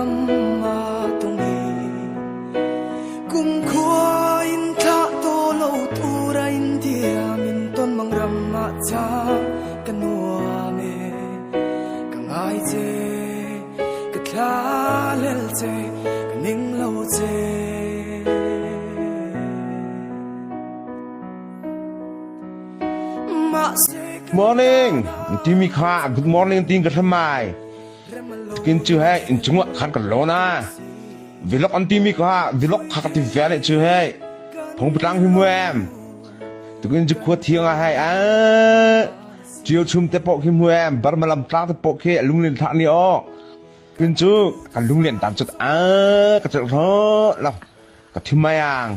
mà tung hi cùng khua in tha tô lâu tu ra in dia min ton mang ram ma cha kanua me kang ai che ka thla lel che ka ning lo che Morning, Timmy Kha. Good morning, Ting Katamai. Kin chu hai, in chunga khan ka lona. Vlog on Timmy Kha, vlog khakati vale chu hai. Phong plang hi muem. Tukin chu khua thiang hai a. Chiều chum te pok hi muem, bar malam tlang te pok ke lunglin thak ni o. Kin chu kan lunglin tam chut a, ka chut ro la. Ka thimai ang.